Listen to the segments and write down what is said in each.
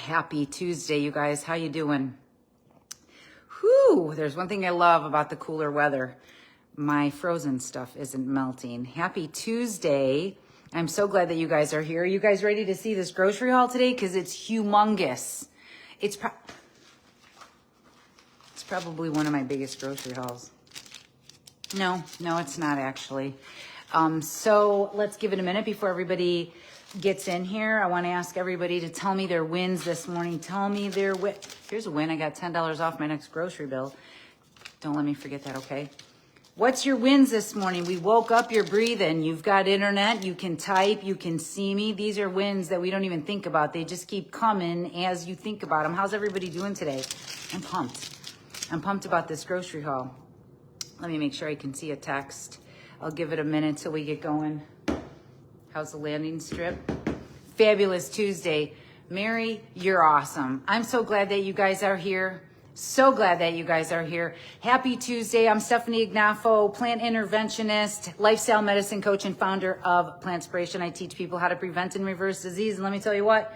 Happy Tuesday, you guys. How you doing? Whew, there's one thing I love about the cooler weather. My frozen stuff isn't melting. Happy Tuesday. I'm so glad that you guys are here. Are you guys ready to see this grocery haul today? Because it's humongous. It's probably one of my biggest grocery hauls. No, it's not actually. So let's give it a minute before everybody gets in here. I want to ask everybody to tell me their wins this morning. Tell me their win. Here's a win. I got $10 off my next grocery bill. Don't let me forget that, okay? What's your wins this morning? We woke up, you're breathing. You've got internet. You can type. You can see me. These are wins that we don't even think about. They just keep coming as you think about them. How's everybody doing today? I'm pumped. I'm pumped about this grocery haul. Let me make sure I can see a text. I'll give it a minute till we get going. How's the landing strip? Fabulous Tuesday. Mary, you're awesome. I'm so glad that you guys are here. So glad that you guys are here. Happy Tuesday. I'm Stefanie Ignoffo, Plant Interventionist, lifestyle medicine coach, and founder of Plantspiration. I teach people how to prevent and reverse disease. And let me tell you what,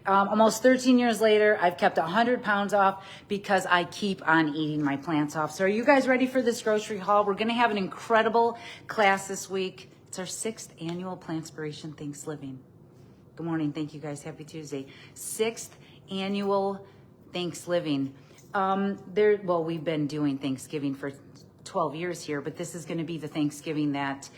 almost 13 years later, I've kept 100 pounds off because I keep on eating my plants off. So are you guys ready for this grocery haul? We're going to have an incredible class this week. It's our 6th annual Plantspiration Thanksgiving. Good morning. Thank you guys. Happy Tuesday. 6th annual Thanksgiving. We've been doing Thanksgiving for 12 years here, but this is going to be the Thanksgiving that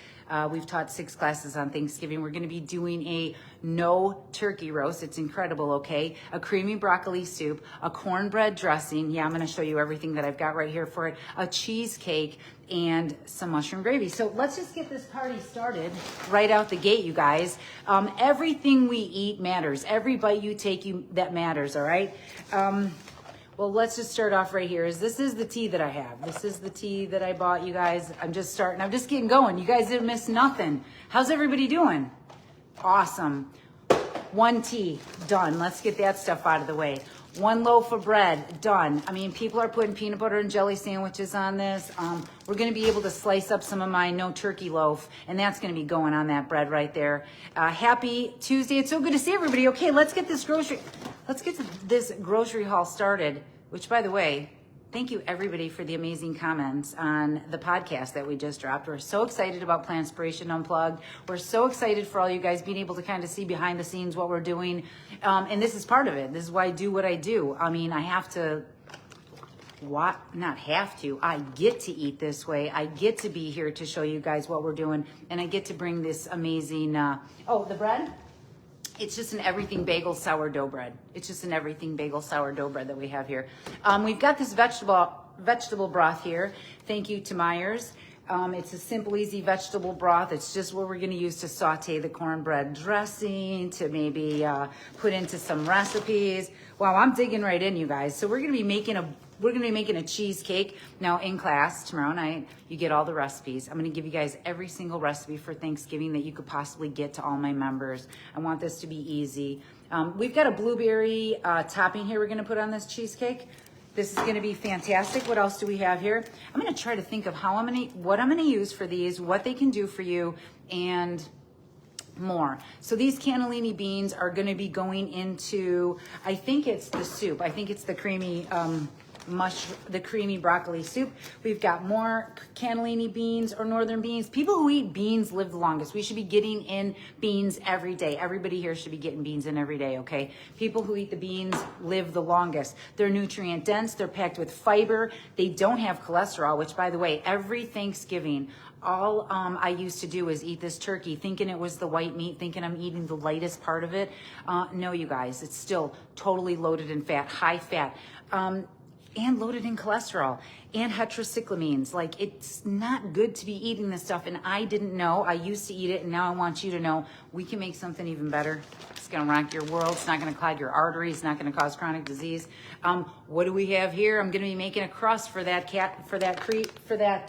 we've taught 6 classes on Thanksgiving. We're going to be doing a no turkey roast. It's incredible, okay? A creamy broccoli soup, a cornbread dressing. Yeah, I'm going to show you everything that I've got right here for it. A cheesecake and some mushroom gravy. So let's just get this party started right out the gate, you guys. Everything we eat matters. Every bite you take, that matters, all right? Well, let's just start off right here. This is the tea that I have. This is the tea that I bought, you guys. I'm just getting going. You guys didn't miss nothing. How's everybody doing? Awesome. 1 tea, done. Let's get that stuff out of the way. 1 loaf of bread, done. I mean, people are putting peanut butter and jelly sandwiches on this. We're going to be able to slice up some of my no turkey loaf, and that's going to be going on that bread right there. Happy Tuesday. It's so good to see everybody. Okay, let's get this grocery haul started, which, by the way, thank you everybody for the amazing comments on the podcast that we just dropped. We're so excited about Plantspiration Unplugged. We're so excited for all you guys being able to kind of see behind the scenes what we're doing. And this is part of it. This is why I do what I do. I mean, I get to eat this way. I get to be here to show you guys what we're doing. And I get to bring this amazing, the bread? It's just an everything bagel sourdough bread. It's just an everything bagel sourdough bread that we have here. We've got this vegetable broth here. Thank you to Myers. It's a simple, easy vegetable broth. It's just what we're going to use to saute the cornbread dressing, to maybe put into some recipes. Wow, I'm digging right in, you guys. So we're going to be making a cheesecake. Now in class tomorrow night, you get all the recipes. I'm going to give you guys every single recipe for Thanksgiving that you could possibly get to all my members. I want this to be easy. We've got a blueberry topping here we're going to put on this cheesecake. This is going to be fantastic. What else do we have here? I'm going to try to think of what I'm going to use for these, what they can do for you, and more. So these cannellini beans are going to be going into, I think it's the soup. I think it's the creamy broccoli soup. We've got more cannellini beans or northern beans. People who eat beans live the longest. We should be getting in beans every day. Everybody here should be getting beans in every day, okay? People who eat the beans live the longest. They're nutrient dense. They're packed with fiber. They don't have cholesterol, which, by the way, every Thanksgiving, all I used to do is eat this turkey thinking it was the white meat, thinking I'm eating the lightest part of it. No, you guys, it's still totally loaded in fat, high fat. And loaded in cholesterol and heterocyclamines. Like, it's not good to be eating this stuff. And I didn't know. I used to eat it, and now I want you to know we can make something even better. It's going to rock your world. It's not going to clog your arteries. It's not going to cause chronic disease. What do we have here? I'm going to be making a crust for that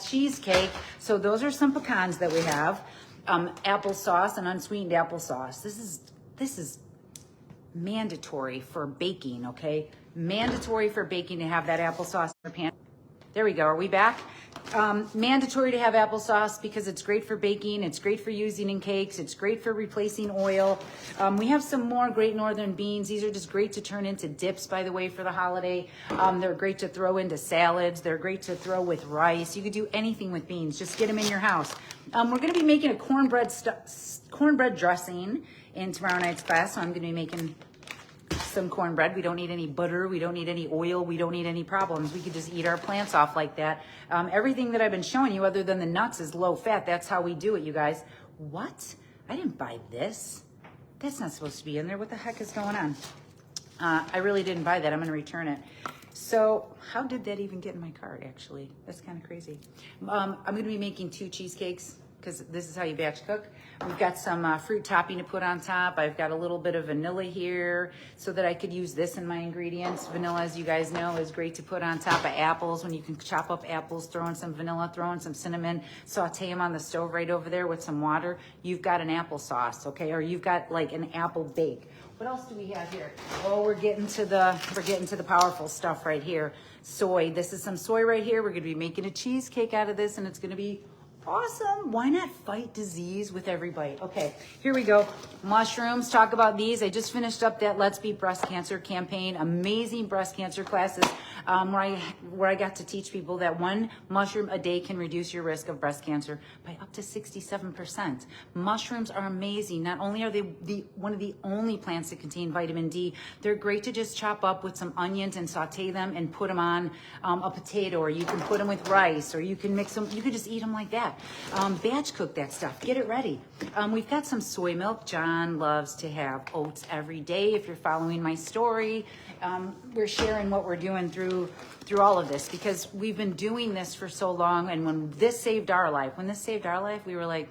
cheesecake. So those are some pecans that we have. Applesauce and unsweetened applesauce. This is mandatory for baking, okay? Mandatory for baking to have that applesauce in your pan. There we go. Are we back? Mandatory to have applesauce because it's great for baking. It's great for using in cakes. It's great for replacing oil. We have some more Great Northern beans. These are just great to turn into dips, by the way, for the holiday. They're great to throw into salads. They're great to throw with rice. You could do anything with beans. Just get them in your house. We're going to be making a cornbread dressing in tomorrow night's class. So I'm going to be making some cornbread. We don't need any butter. We don't need any oil. We don't need any problems. We could just eat our plants off like that. Everything that I've been showing you other than the nuts is low fat. That's how we do it, you guys. What? I didn't buy this. That's not supposed to be in there. What the heck is going on? I really didn't buy that. I'm going to return it. So how did that even get in my cart, actually? That's kind of crazy. I'm going to be making 2 cheesecakes because this is how you batch cook. We've got some fruit topping to put on top. I've got a little bit of vanilla here so that I could use this in my ingredients. Vanilla, as you guys know, is great to put on top of apples. When you can chop up apples, throw in some vanilla, throw in some cinnamon, saute them on the stove right over there with some water. You've got an applesauce, okay? Or you've got like an apple bake. What else do we have here? Oh, we're getting to the powerful stuff right here. Soy. This is some soy right here. We're going to be making a cheesecake out of this, and it's going to be awesome. Why not fight disease with every bite? Okay, here we go. Mushrooms, talk about these. I just finished up that Let's Beat Breast Cancer campaign. Amazing breast cancer classes where I got to teach people that 1 mushroom a day can reduce your risk of breast cancer by up to 67%. Mushrooms are amazing. Not only are they one of the only plants that contain vitamin D, they're great to just chop up with some onions and saute them and put them on a potato, or you can put them with rice, or you can mix them. You could just eat them like that. Batch cook that stuff. Get it ready. We've got some soy milk. John loves to have oats every day. If you're following my story, we're sharing what we're doing through all of this because we've been doing this for so long. And when this saved our life, we were like,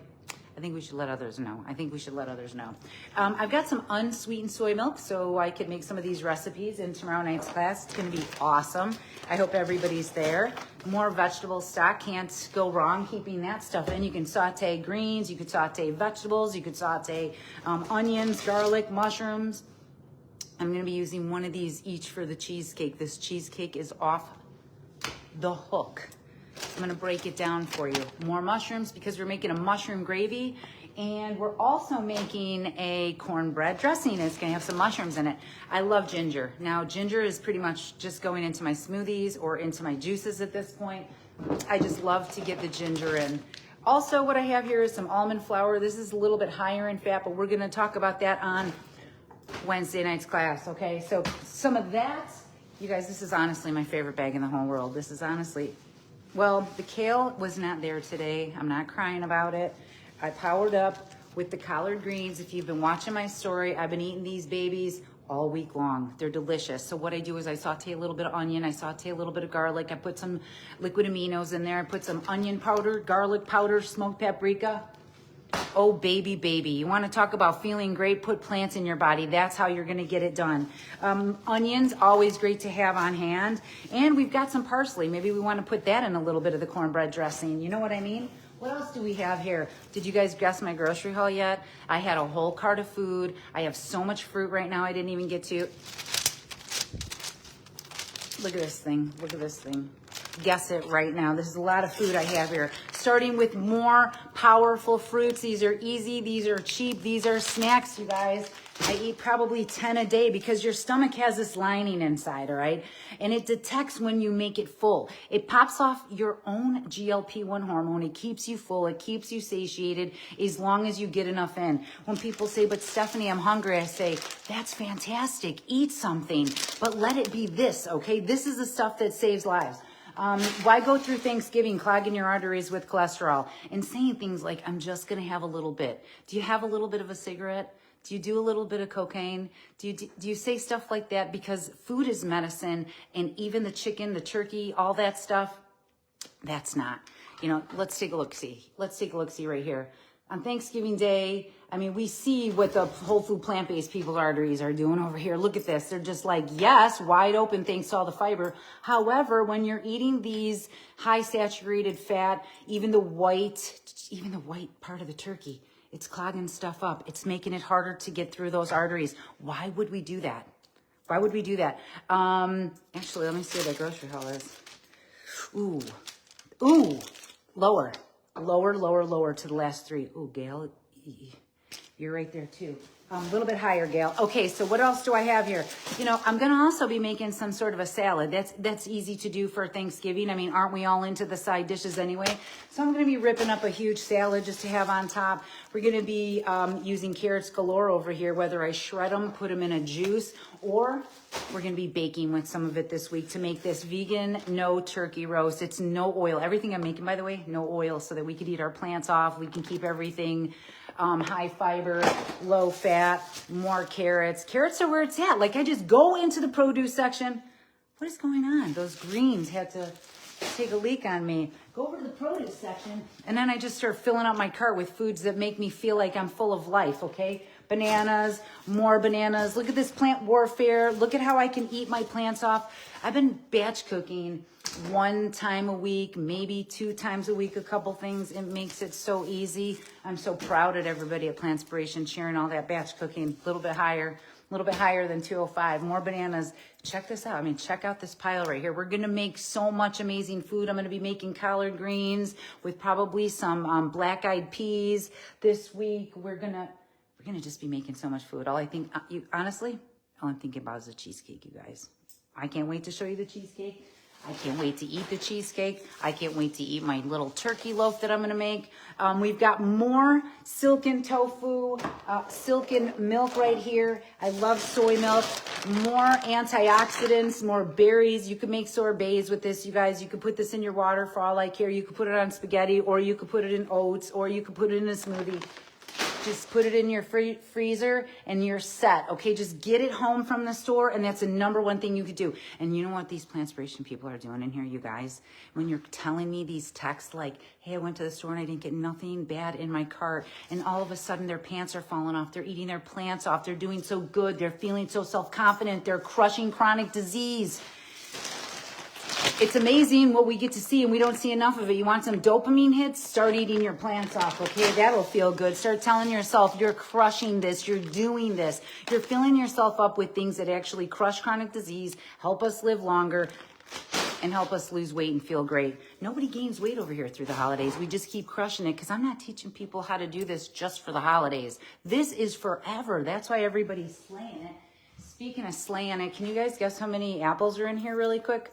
I think we should let others know. I've got some unsweetened soy milk so I could make some of these recipes in tomorrow night's class. It's going to be awesome. I hope everybody's there. More vegetable stock. Can't go wrong keeping that stuff in. You can saute greens. You could saute vegetables. You could saute onions, garlic, mushrooms. I'm going to be using one of these each for the cheesecake. This cheesecake is off the hook. I'm going to break it down for you. More mushrooms because we're making a mushroom gravy, and we're also making a cornbread dressing. It's going to have some mushrooms in it. I love ginger. Now, ginger is pretty much just going into my smoothies or into my juices at this point. I just love to get the ginger in. Also, what I have here is some almond flour. This is a little bit higher in fat, but we're going to talk about that on Wednesday night's class, okay? So some of that, you guys, this is honestly my favorite bag in the whole world. This is honestly... Well, the kale was not there today. I'm not crying about it. I powered up with the collard greens. If you've been watching my story, I've been eating these babies all week long. They're delicious. So what I do is I saute a little bit of onion. I saute a little bit of garlic. I put some liquid aminos in there. I put some onion powder, garlic powder, smoked paprika. Oh, baby, baby. You want to talk about feeling great? Put plants in your body. That's how you're going to get it done. Onions, always great to have on hand. And we've got some parsley. Maybe we want to put that in a little bit of the cornbread dressing. You know what I mean? What else do we have here? Did you guys guess my grocery haul yet? I had a whole cart of food. I have so much fruit right now I didn't even get to. Look at this thing. Look at this thing. Guess it right now. This is a lot of food I have here. Starting with more powerful fruits. These are easy. These are cheap. These are snacks, you guys. I eat probably 10 a day because your stomach has this lining inside, all right? And it detects when you make it full. It pops off your own GLP-1 hormone. It keeps you full. It keeps you satiated as long as you get enough in. When people say, but Stefanie, I'm hungry, I say, that's fantastic. Eat something, but let it be this, okay? This is the stuff that saves lives. Why go through Thanksgiving clogging your arteries with cholesterol and saying things like, I'm just going to have a little bit? Do you have a little bit of a cigarette? Do you do a little bit of cocaine? Do you say stuff like that? Because food is medicine, and even the chicken, the turkey, all that stuff, that's not. You know, let's take a look-see. Let's take a look-see right here. On Thanksgiving Day, I mean, we see what the whole food plant-based people's arteries are doing over here. Look at this. They're just like, yes, wide open thanks to all the fiber. However, when you're eating these high saturated fat, even the white part of the turkey, it's clogging stuff up. It's making it harder to get through those arteries. Why would we do that? Why would we do that? Actually, let me see what that grocery haul is. Ooh, Ooh, lower to the last 3. Ooh, Gail, you're right there too. A little bit higher, Gail. Okay, so what else do I have here? You know, I'm going to also be making some sort of a salad. That's easy to do for Thanksgiving. I mean, aren't we all into the side dishes anyway? So I'm going to be ripping up a huge salad just to have on top. We're going to be using carrots galore over here, whether I shred them, put them in a juice, or we're going to be baking with some of it this week to make this vegan, no turkey roast. It's no oil. Everything I'm making, by the way, no oil, so that we could eat our plants off. We can keep everything high fiber, low fat, more carrots. Carrots are where it's at. Like, I just go into the produce section. What is going on? Those greens had to take a leak on me. Go over to the produce section, and then I just start filling up my cart with foods that make me feel like I'm full of life, okay? Bananas, more bananas. Look at this plant warfare. Look at how I can eat my plants off. I've been batch cooking 1 time a week, maybe 2 times a week, a couple things. It makes it so easy. I'm so proud of everybody at Plantspiration sharing all that batch cooking. A little bit higher than 205. More bananas. Check this out. I mean, check out this pile right here. We're going to make so much amazing food. I'm going to be making collard greens with probably some black-eyed peas this week. We're going to just be making so much food. Honestly, all I'm thinking about is a cheesecake, you guys. I can't wait to show you the cheesecake. I can't wait to eat the cheesecake. I can't wait to eat my little turkey loaf that I'm going to make. We've got more silken tofu, silken milk right here. I love soy milk. More antioxidants, more berries. You could make sorbets with this, you guys. You could put this in your water for all I care. You could put it on spaghetti, or you could put it in oats, or you could put it in a smoothie. Just put it in your freezer and you're set, okay? Just get it home from the store, and that's the #1 thing you could do. And you know what these Plantspiration people are doing in here, you guys? When you're telling me these texts like, hey, I went to the store and I didn't get nothing bad in my cart, and all of a sudden their pants are falling off, they're eating their plants off, they're doing so good, they're feeling so self-confident, they're crushing chronic disease. It's amazing what we get to see, and we don't see enough of it. You want some dopamine hits? Start eating your plants off, okay? That'll feel good. Start telling yourself you're crushing this, you're doing this. You're filling yourself up with things that actually crush chronic disease, help us live longer, and help us lose weight and feel great. Nobody gains weight over here through the holidays. We just keep crushing it, because I'm not teaching people how to do this just for the holidays. This is forever. That's why everybody's slaying it. Speaking of slaying it, can you guys guess how many apples are in here really quick?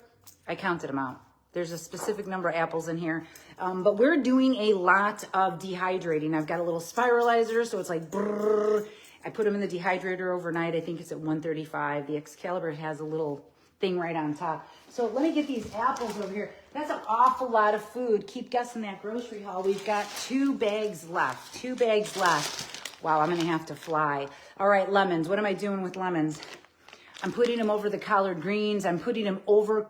I counted them out. There's a specific number of apples in here. But we're doing a lot of dehydrating. I've got a little spiralizer, so it's like brrr. I put them in the dehydrator overnight. I think it's at 135. The Excalibur has a little thing right on top. So let me get these apples over here. That's an awful lot of food. Keep guessing that grocery haul. We've got 2 bags left. 2 bags left. Wow, I'm going to have to fly. All right, lemons. What am I doing with lemons? I'm putting them over the collard greens. I'm putting them over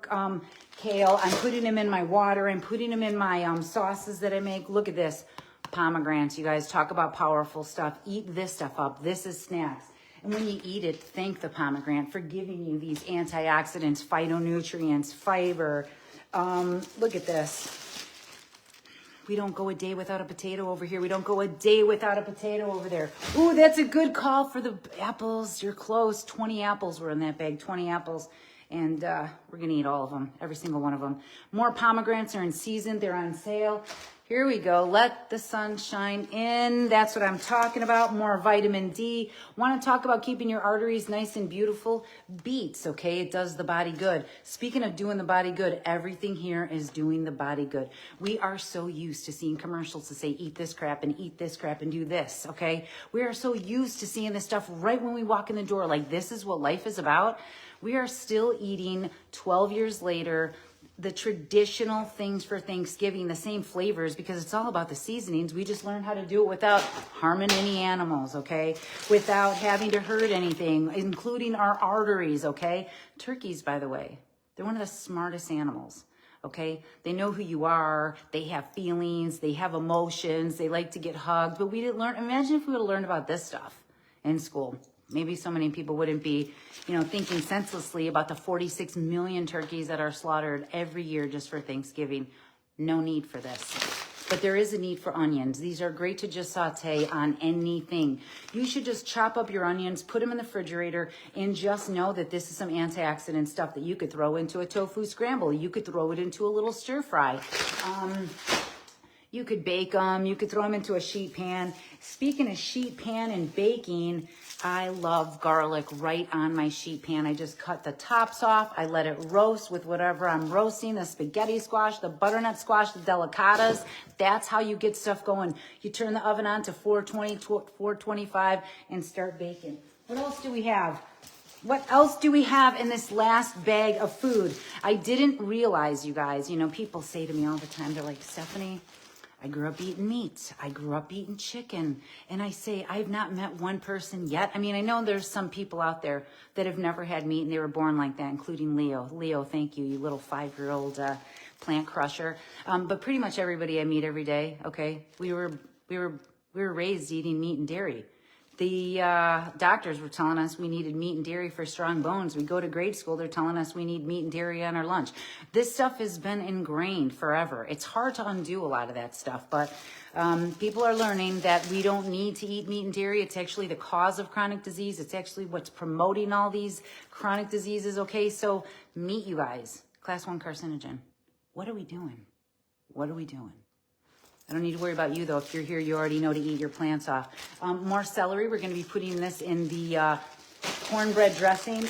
kale. I'm putting them in my water. I'm putting them in my sauces that I make. Look at this. Pomegranates, you guys. Talk about powerful stuff. Eat this stuff up. This is snacks. And when you eat it, thank the pomegranate for giving you these antioxidants, phytonutrients, fiber. Look at this. We don't go a day without a potato over here. We don't go a day without a potato over there. Ooh, that's a good call for the apples. You're close. 20 apples were in that bag. 20 apples. And we're going to eat all of them. Every single one of them. More pomegranates are in season. They're on sale. Here we go. Let the sun shine in. That's what I'm talking about. More vitamin D. Want to talk about keeping your arteries nice and beautiful? Beets, okay? It does the body good. Speaking of doing the body good, everything here is doing the body good. We are so used to seeing commercials to say, eat this crap and eat this crap and do this, okay? We are so used to seeing this stuff right when we walk in the door. Like, this is what life is about. We are still eating 12 years later the traditional things for Thanksgiving, the same flavors, because it's all about the seasonings. We just learned how to do it without harming any animals, okay? Without having to hurt anything, including our arteries, okay? Turkeys, by the way, they're one of the smartest animals, okay? They know who you are. They have feelings. They have emotions. They like to get hugged. But we didn't learn. Imagine if we would have learned about this stuff in school. Maybe so many people wouldn't be, thinking senselessly about the 46 million turkeys that are slaughtered every year just for Thanksgiving. No need for this. but there is a need for onions. These are great to just saute on anything. You should just chop up your onions, put them in the refrigerator, and just know that this is some antioxidant stuff that you could throw into a tofu scramble. You could throw it into a little stir fry. You could bake them. You could throw them into a sheet pan. Speaking of sheet pan and baking, I love garlic right on my sheet pan. I just cut the tops off. I let it roast with whatever I'm roasting, the spaghetti squash, the butternut squash, the delicatas. That's how you get stuff going. You turn the oven on to 420, 425 and start baking. What else do we have? What else do we have in this last bag of food? I didn't realize, you guys, you know, people say to me all the time, they're like, Stefanie, I grew up eating meat. I grew up eating chicken. And I say, I've not met one person yet. I mean, I know there's some people out there that have never had meat and they were born like that, including Leo. Leo, thank you, you little 5-year-old plant crusher. But pretty much everybody I meet every day, okay? We were raised eating meat and dairy. The doctors were telling us we needed meat and dairy for strong bones. We go to grade school, they're telling us we need meat and dairy on our lunch. This stuff has been ingrained forever. It's hard to undo a lot of that stuff, but people are learning that we don't need to eat meat and dairy. It's actually the cause of chronic disease. It's actually what's promoting all these chronic diseases, okay? So meat, you guys, class 1 carcinogen. What are we doing? What are we doing? I don't need to worry about you, though. If you're here, you already know to eat your plants off. More celery. We're going to be putting this in the cornbread dressing.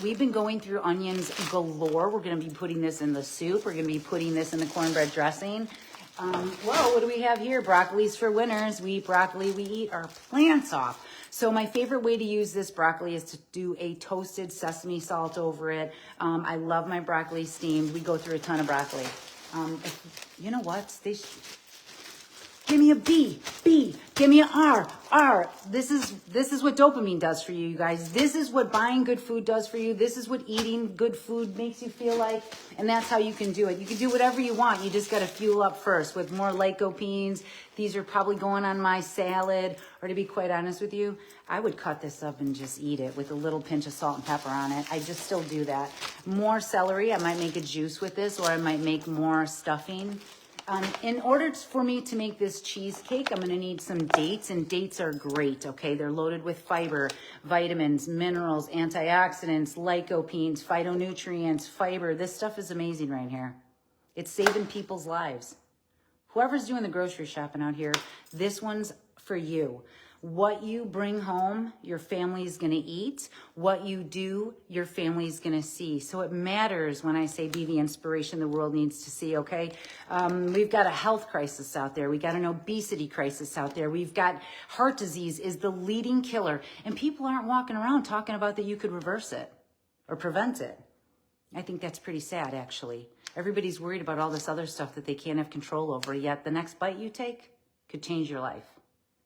We've been going through onions galore. We're going to be putting this in the soup. We're going to be putting this in the cornbread dressing. Whoa, what do we have here? Broccoli's for winners. We eat broccoli. We eat our plants off. So my favorite way to use this broccoli is to do a toasted sesame salt over it. I love my broccoli steamed. We go through a ton of broccoli. You know what? Give me a B. Give me an R. This is what dopamine does for you, you guys. This is what buying good food does for you. This is what eating good food makes you feel like. And that's how you can do it. You can do whatever you want. You just got to fuel up first with more lycopenes. These are probably going on my salad. Or to be quite honest with you, I would cut this up and just eat it with a little pinch of salt and pepper on it. I just still do that. More celery. I might make a juice with this, or I might make more stuffing. In order for me to make this cheesecake, I'm going to need some dates, and dates are great, okay? They're loaded with fiber, vitamins, minerals, antioxidants, lycopenes, phytonutrients, fiber. This stuff is amazing right here. It's saving people's lives. Whoever's doing the grocery shopping out here, this one's for you. What you bring home, your family's going to eat. What you do, your family's going to see. So it matters when I say be the inspiration the world needs to see, okay? We've got a health crisis out there. We got an obesity crisis out there. We've got heart disease is the leading killer. And people aren't walking around talking about that you could reverse it or prevent it. I think that's pretty sad, actually. Everybody's worried about all this other stuff that they can't have control over, yet the next bite you take could change your life.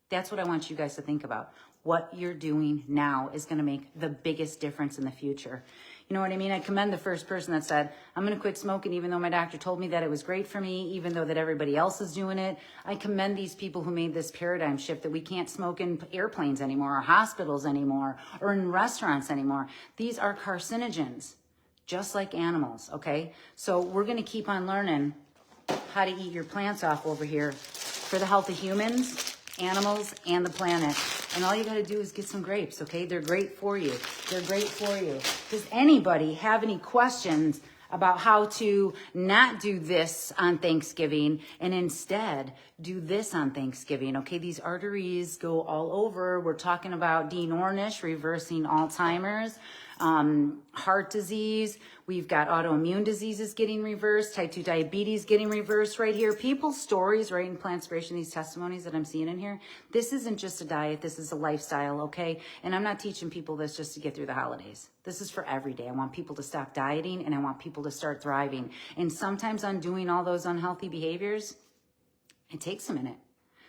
That's what I want you guys to think about. What you're doing now is going to make the biggest difference in the future. You know what I mean? I commend the first person that said, I'm going to quit smoking even though my doctor told me that it was great for me, even though that everybody else is doing it. I commend these people who made this paradigm shift that we can't smoke in airplanes anymore, or hospitals anymore, or in restaurants anymore. These are carcinogens, just like animals, okay? So we're going to keep on learning how to eat your plants off over here for the health of humans, animals, and the planet. And all you got to do is get some grapes, okay? They're great for you. They're great for you. Does anybody have any questions about how to not do this on Thanksgiving and instead do this on Thanksgiving? Okay, these arteries go all over. We're talking about Dean Ornish reversing Alzheimer's, heart disease. We've got autoimmune diseases getting reversed, type 2 diabetes getting reversed right here. People's stories, right, in Plantspiration, these testimonies that I'm seeing in here, this isn't just a diet, this is a lifestyle, okay? And I'm not teaching people this just to get through the holidays. This is for every day. I want people to stop dieting, and I want people to start thriving. And sometimes undoing all those unhealthy behaviors, it takes a minute.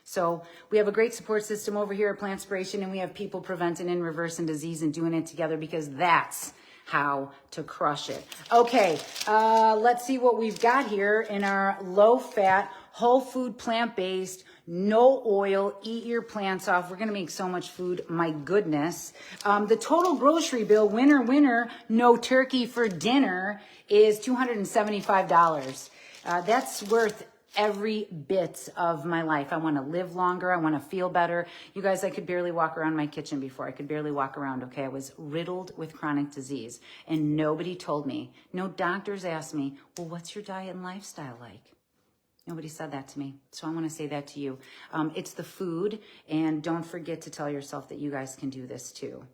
So we have a great support system over here at Plantspiration, and we have people preventing and reversing disease and doing it together, because that's how to crush it. Okay, let's see what we've got here in our low-fat, whole food, plant-based, no oil, eat your plants off. We're going to make so much food. My goodness. The total grocery bill, winner, no turkey for dinner, is $275. That's worth every bit of my life. I want to live longer. I want to feel better. You guys, I could barely walk around my kitchen before. I could barely walk around, okay? I was riddled with chronic disease, and nobody told me. No doctors asked me, well, what's your diet and lifestyle like? Nobody said that to me. So I want to say that to you. It's the food, and don't forget to tell yourself that you guys can do this too.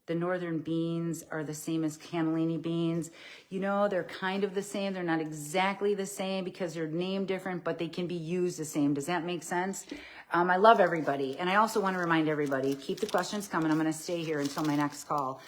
The northern beans are the same as cannellini beans. You know, they're kind of the same. They're not exactly the same because they're named different, but they can be used the same. Does that make sense? I love everybody. And I also want to remind everybody, keep the questions coming. I'm going to stay here until my next call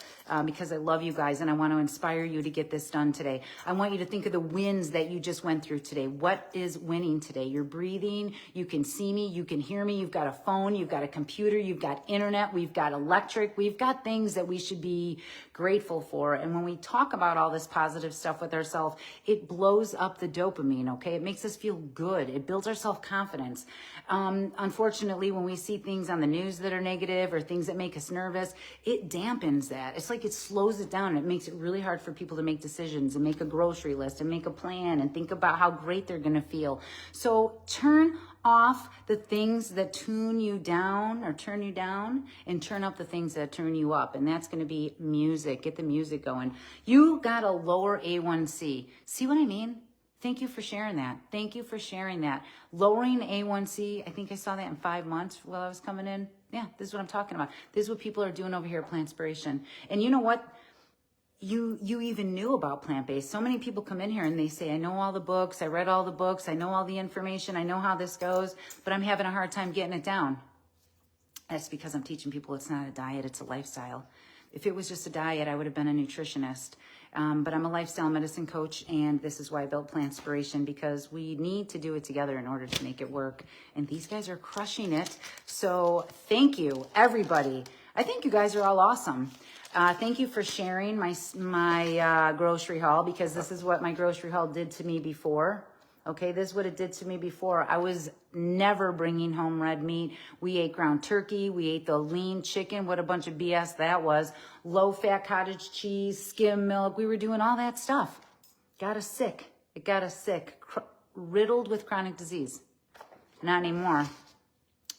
because I love you guys and I want to inspire you to get this done today. I want you to think of the wins that you just went through today. What is winning today? You're breathing. You can see me. You can hear me. You've got a phone. You've got a computer. You've got internet. We've got electric. We've got things that we should be grateful for. And when we talk about all this positive stuff with ourselves, it blows up the dopamine, okay? It makes us feel good. It builds our self-confidence. Unfortunately, when we see things on the news that are negative or things that make us nervous, it dampens that. It's like it slows it down. It makes it really hard for people to make decisions and make a grocery list and make a plan and think about how great they're going to feel. So turn off the things that tune you down or turn you down and turn up the things that turn you up. And that's going to be music. Get the music going. You got a lower A1C. See what I mean? Thank you for sharing that. Thank you for sharing that. Lowering A1C, I think I saw that in 5 months while I was coming in. Yeah, this is what I'm talking about. This is what people are doing over here at Plantspiration. And you know what? You even knew about plant-based. So many people come in here and they say, I know all the books, I read all the books, I know all the information, I know how this goes, but I'm having a hard time getting it down. That's because I'm teaching people it's not a diet, it's a lifestyle. If it was just a diet, I would have been a nutritionist. But I'm a lifestyle medicine coach, and this is why I built Plantspiration, because we need to do it together in order to make it work. And these guys are crushing it. So thank you, everybody. I think you guys are all awesome. Thank you for sharing my grocery haul, because this is what my grocery haul did to me before. Okay, this is what it did to me before. I was never bringing home red meat. We ate ground turkey. We ate the lean chicken. What a bunch of BS that was. Low-fat cottage cheese, skim milk. We were doing all that stuff. Got us sick. It got us sick. Riddled with chronic disease. Not anymore.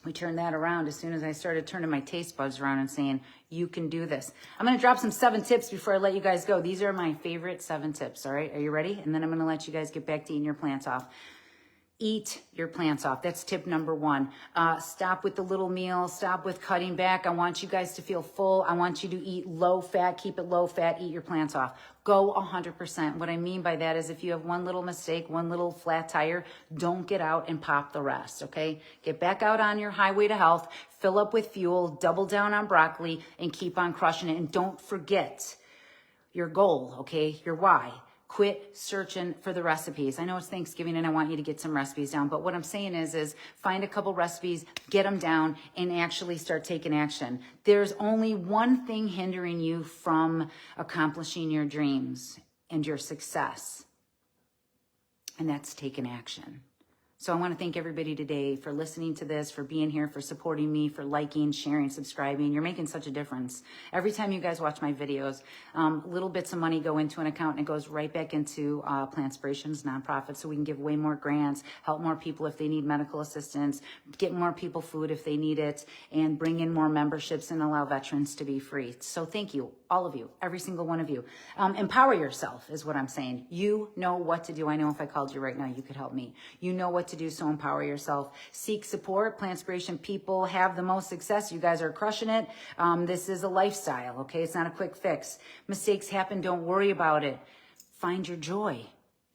We turned that around as soon as I started turning my taste buds around and saying, you can do this. I'm going to drop some 7 tips before I let you guys go. These are my favorite 7 tips, all right? Are you ready? And then I'm going to let you guys get back to eating your plants off. Eat your plants off. That's tip number 1. Stop with the little meals. Stop with cutting back. I want you guys to feel full. I want you to eat low fat. Keep it low fat. Eat your plants off. Go 100%. What I mean by that is if you have one little mistake, one little flat tire, don't get out and pop the rest, okay? Get back out on your highway to health. Fill up with fuel. Double down on broccoli and keep on crushing it. And don't forget your goal, okay? Your why. Quit searching for the recipes. I know it's Thanksgiving and I want you to get some recipes down, but what I'm saying is find a couple recipes, get them down, and actually start taking action. There's only one thing hindering you from accomplishing your dreams and your success, and that's taking action. So I want to thank everybody today for listening to this, for being here, for supporting me, for liking, sharing, subscribing. You're making such a difference. Every time you guys watch my videos, little bits of money go into an account and it goes right back into Plantspiration's nonprofit, so we can give way more grants, help more people if they need medical assistance, get more people food if they need it, and bring in more memberships and allow veterans to be free. So thank you, all of you, every single one of you. Empower yourself is what I'm saying. You know what to do. I know if I called you right now, you could help me. You know what to do, so empower yourself. Seek support. Plantspiration people have the most success. You guys are crushing it. This is a lifestyle, okay? It's not a quick fix. Mistakes happen. Don't worry about it. Find your joy.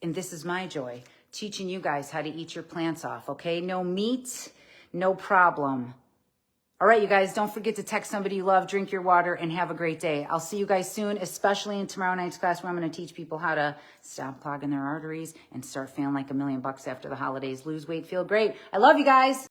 And this is my joy, teaching you guys how to eat your plants off, okay? No meat, no problem. All right, you guys, don't forget to text somebody you love, drink your water, and have a great day. I'll see you guys soon, especially in tomorrow night's class where I'm going to teach people how to stop clogging their arteries and start feeling like $1 million after the holidays. Lose weight, feel great. I love you guys.